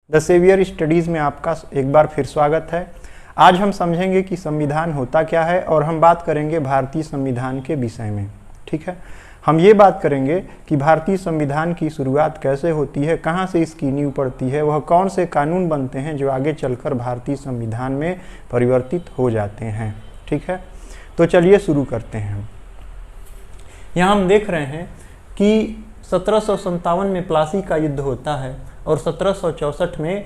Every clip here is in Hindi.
द सेवियर स्टडीज़ में आपका एक बार फिर स्वागत है। आज हम समझेंगे कि संविधान होता क्या है और हम बात करेंगे भारतीय संविधान के विषय में। ठीक है, हम ये बात करेंगे कि भारतीय संविधान की शुरुआत कैसे होती है, कहाँ से इसकी नींव पड़ती है, वह कौन से कानून बनते हैं जो आगे चलकर भारतीय संविधान में परिवर्तित हो जाते हैं। ठीक है, तो चलिए शुरू करते हैं। यहाँ हम देख रहे हैं कि 1757 में प्लासी का युद्ध होता है और 1764 में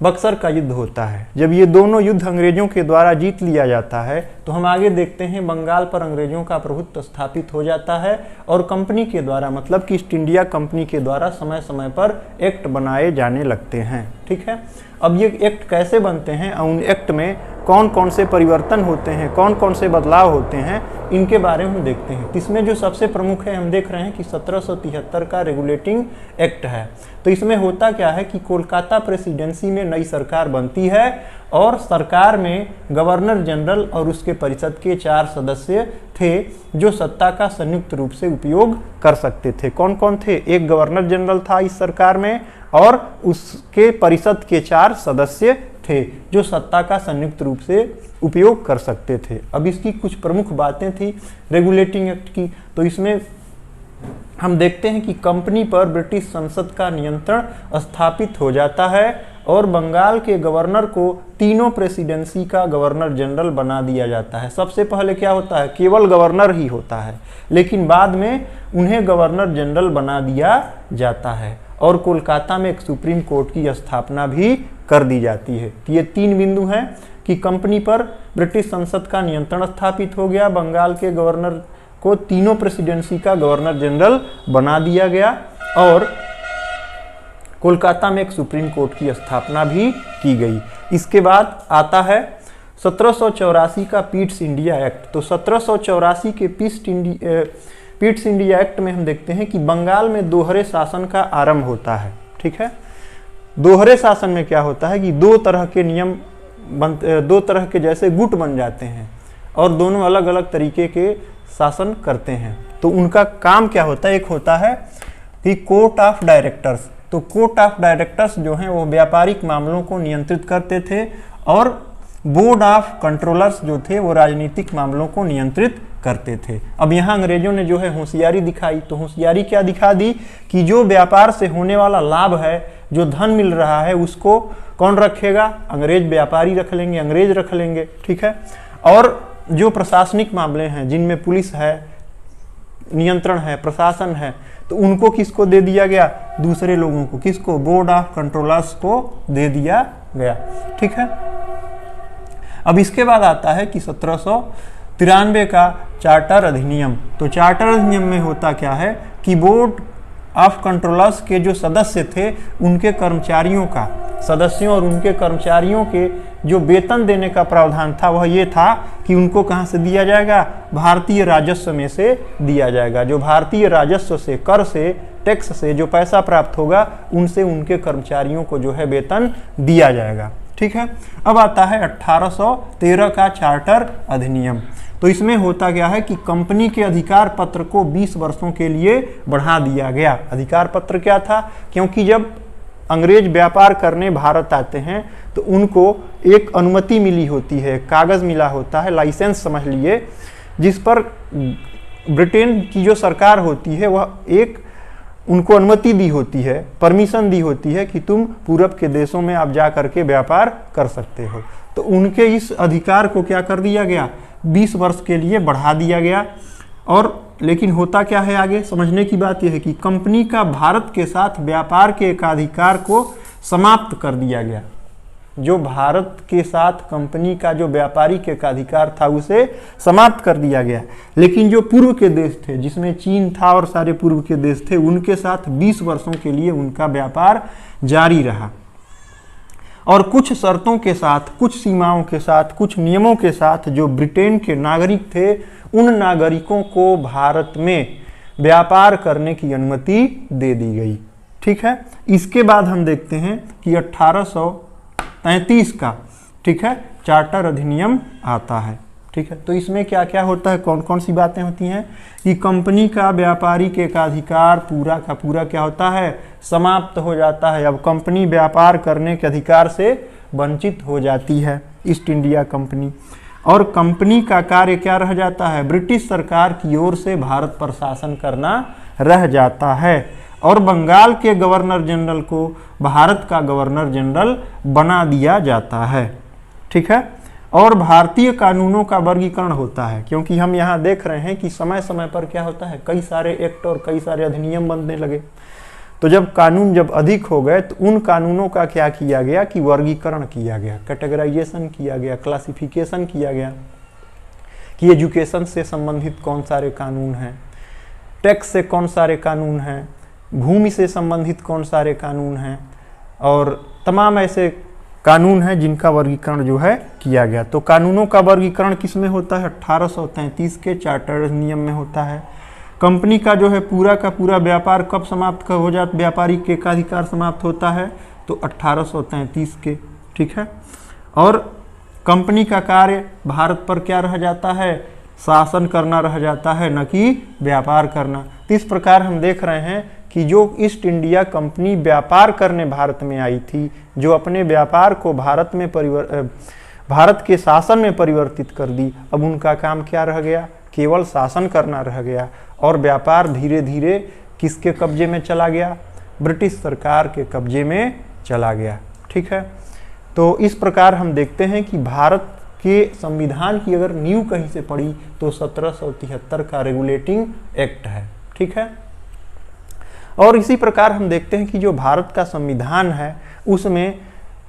बक्सर का युद्ध होता है। जब ये दोनों युद्ध अंग्रेजों के द्वारा जीत लिया जाता है तो हम आगे देखते हैं बंगाल पर अंग्रेजों का प्रभुत्व स्थापित हो जाता है और कंपनी के द्वारा, मतलब कि ईस्ट इंडिया कंपनी के द्वारा समय समय पर एक्ट बनाए जाने लगते हैं। ठीक है, अब ये एक्ट कैसे बनते हैं और उन एक्ट में कौन कौन से परिवर्तन होते हैं, कौन कौन से बदलाव होते हैं, इनके बारे में हम देखते हैं। इसमें जो सबसे प्रमुख है, हम देख रहे हैं कि 1773 का रेगुलेटिंग एक्ट है। तो इसमें होता क्या है कि कोलकाता प्रेसिडेंसी में नई सरकार बनती है और सरकार में गवर्नर जनरल और उसके परिषद के 4 सदस्य थे जो सत्ता का संयुक्त रूप से उपयोग कर सकते थे। कौन कौन थे? एक गवर्नर जनरल था इस सरकार में और उसके परिषद के 4 सदस्य थे जो सत्ता का संयुक्त रूप से उपयोग कर सकते थे। अब इसकी कुछ प्रमुख बातें थी रेगुलेटिंग एक्ट की। तो इसमें हम देखते हैं कि कंपनी पर ब्रिटिश संसद का नियंत्रण स्थापित हो जाता है और बंगाल के गवर्नर को तीनों प्रेसिडेंसी का गवर्नर जनरल बना दिया जाता है। सबसे पहले क्या होता है, केवल गवर्नर ही होता है, लेकिन बाद में उन्हें गवर्नर जनरल बना दिया जाता है और कोलकाता में एक सुप्रीम कोर्ट की स्थापना भी कर दी जाती है। तो ये 3 बिंदु हैं कि कंपनी पर ब्रिटिश संसद का नियंत्रण स्थापित हो गया, बंगाल के गवर्नर को तीनों प्रेसिडेंसी का गवर्नर जनरल बना दिया गया और कोलकाता में एक सुप्रीम कोर्ट की स्थापना भी की गई। इसके बाद आता है 1784 का पीट्स इंडिया एक्ट। तो 1784 के पीट्स इंडिया एक्ट में हम देखते हैं कि बंगाल में दोहरे शासन का आरंभ होता है। ठीक है, दोहरे शासन में क्या होता है कि 2 तरह के नियम 2 तरह के जैसे गुट बन जाते हैं और दोनों अलग अलग तरीके के शासन करते हैं। तो उनका काम क्या होता है? एक होता है कि कोर्ट ऑफ डायरेक्टर्स। तो कोर्ट ऑफ डायरेक्टर्स जो हैं वो व्यापारिक मामलों को नियंत्रित करते थे और बोर्ड ऑफ कंट्रोलर्स जो थे वो राजनीतिक मामलों को नियंत्रित करते थे। अब यहाँ अंग्रेजों ने जो है होशियारी दिखाई। तो होशियारी क्या दिखा दी कि जो व्यापार से होने वाला लाभ है, जो धन मिल रहा है, उसको कौन रखेगा? अंग्रेज व्यापारी रख लेंगे, अंग्रेज रख लेंगे। ठीक है, और जो प्रशासनिक मामले हैं जिनमें पुलिस है, नियंत्रण है, प्रशासन है, तो उनको किसको दे दिया गया? दूसरे लोगों को। किसको? बोर्ड ऑफ कंट्रोलर्स को दे दिया गया। ठीक है, अब इसके बाद आता है कि 1793 का चार्टर अधिनियम। तो चार्टर अधिनियम में होता क्या है कि बोर्ड ऑफ कंट्रोलर्स के जो सदस्य थे उनके कर्मचारियों का, सदस्यों और उनके कर्मचारियों के जो वेतन देने का प्रावधान था वह ये था कि उनको कहाँ से दिया जाएगा? भारतीय राजस्व में से दिया जाएगा। जो भारतीय राजस्व से, कर से, टैक्स से जो पैसा प्राप्त होगा उनसे उनके कर्मचारियों को जो है वेतन दिया जाएगा। ठीक है, अब आता है 1813 का चार्टर अधिनियम। तो इसमें होता क्या है कि कंपनी के अधिकार पत्र को 20 वर्षों के लिए बढ़ा दिया गया। अधिकार पत्र क्या था? क्योंकि जब अंग्रेज व्यापार करने भारत आते हैं तो उनको एक अनुमति मिली होती है, कागज़ मिला होता है, लाइसेंस समझ लिए, जिस पर ब्रिटेन की जो सरकार होती है वह एक उनको अनुमति दी होती है, परमिशन दी होती है कि तुम पूरब के देशों में आप जा करके व्यापार कर सकते हो। तो उनके इस अधिकार को क्या कर दिया गया? 20 वर्ष के लिए बढ़ा दिया गया। और लेकिन होता क्या है, आगे समझने की बात यह है कि कंपनी का भारत के साथ व्यापार के एकाधिकार को समाप्त कर दिया गया। जो भारत के साथ कंपनी का जो व्यापारिक एकाधिकार था उसे समाप्त कर दिया गया। लेकिन जो पूर्व के देश थे, जिसमें चीन था और सारे पूर्व के देश थे, उनके साथ 20 वर्षों के लिए उनका व्यापार जारी रहा और कुछ शर्तों के साथ, कुछ सीमाओं के साथ, कुछ नियमों के साथ जो ब्रिटेन के नागरिक थे उन नागरिकों को भारत में व्यापार करने की अनुमति दे दी गई। ठीक है, इसके बाद हम देखते हैं कि 1833 का, ठीक है, चार्टर अधिनियम आता है। ठीक है। तो इसमें क्या क्या होता है, कौन कौन सी बातें होती हैं कि कंपनी का व्यापारिक एकाधिकार पूरा का पूरा क्या होता है, समाप्त हो जाता है। अब कंपनी व्यापार करने के अधिकार से वंचित हो जाती है, ईस्ट इंडिया कंपनी। और कंपनी का कार्य क्या रह जाता है, ब्रिटिश सरकार की ओर से भारत पर शासन करना रह जाता है। और बंगाल के गवर्नर जनरल को भारत का गवर्नर जनरल बना दिया जाता है, ठीक है। और भारतीय कानूनों का वर्गीकरण होता है, क्योंकि हम यहाँ देख रहे हैं कि समय समय पर क्या होता है, कई सारे एक्ट और कई सारे अधिनियम बनने लगे। तो जब कानून जब अधिक हो गए तो उन कानूनों का क्या किया गया कि वर्गीकरण किया गया, कैटेगराइजेशन किया गया, क्लासिफिकेशन किया गया कि एजुकेशन से संबंधित कौन सारे कानून हैं, टैक्स से कौन सारे कानून हैं, भूमि से संबंधित कौन सारे कानून हैं, और तमाम ऐसे कानून हैं जिनका वर्गीकरण जो है किया गया। तो कानूनों का वर्गीकरण किस में होता है, 1833 के चार्टर नियम में होता है। कंपनी का जो है पूरा का पूरा व्यापार कब समाप्त हो जाता, व्यापारिक एकाधिकार समाप्त होता है तो 1833 के, ठीक है। और कंपनी का कार्य भारत पर क्या रह जाता है, शासन करना रह जाता है, न कि व्यापार करना। तो इस प्रकार हम देख रहे हैं कि जो ईस्ट इंडिया कंपनी व्यापार करने भारत में आई थी, जो अपने व्यापार को भारत के शासन में परिवर्तित कर दी, अब उनका काम क्या रह गया, केवल शासन करना रह गया। और व्यापार धीरे धीरे किसके कब्जे में चला गया, ब्रिटिश सरकार के कब्जे में चला गया, ठीक है। तो इस प्रकार हम देखते हैं कि भारत के संविधान की अगर नींव कहीं से पड़ी तो 1773 का रेगुलेटिंग एक्ट है, ठीक है। और इसी प्रकार हम देखते हैं कि जो भारत का संविधान है उसमें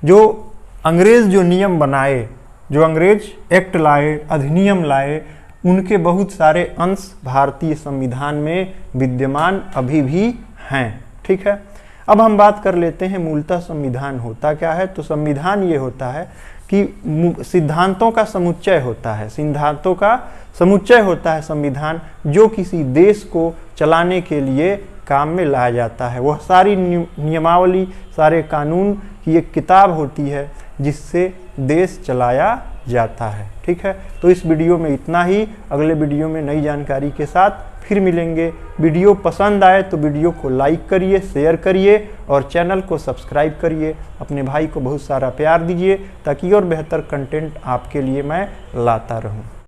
जो अंग्रेज जो नियम बनाए, जो अंग्रेज एक्ट लाए, अधिनियम लाए, उनके बहुत सारे अंश भारतीय संविधान में विद्यमान अभी भी हैं, ठीक है। अब हम बात कर लेते हैं मूलतः संविधान होता क्या है। तो संविधान ये होता है कि सिद्धांतों का समुच्चय होता है, सिद्धांतों का समुच्चय होता है संविधान, जो किसी देश को चलाने के लिए काम में लाया जाता है। वह सारी नियमावली, सारे कानून की एक किताब होती है जिससे देश चलाया जाता है, ठीक है। तो इस वीडियो में इतना ही, अगले वीडियो में नई जानकारी के साथ फिर मिलेंगे। वीडियो पसंद आए तो वीडियो को लाइक करिए, शेयर करिए और चैनल को सब्सक्राइब करिए। अपने भाई को बहुत सारा प्यार दीजिए ताकि और बेहतर कंटेंट आपके लिए मैं लाता रहूं।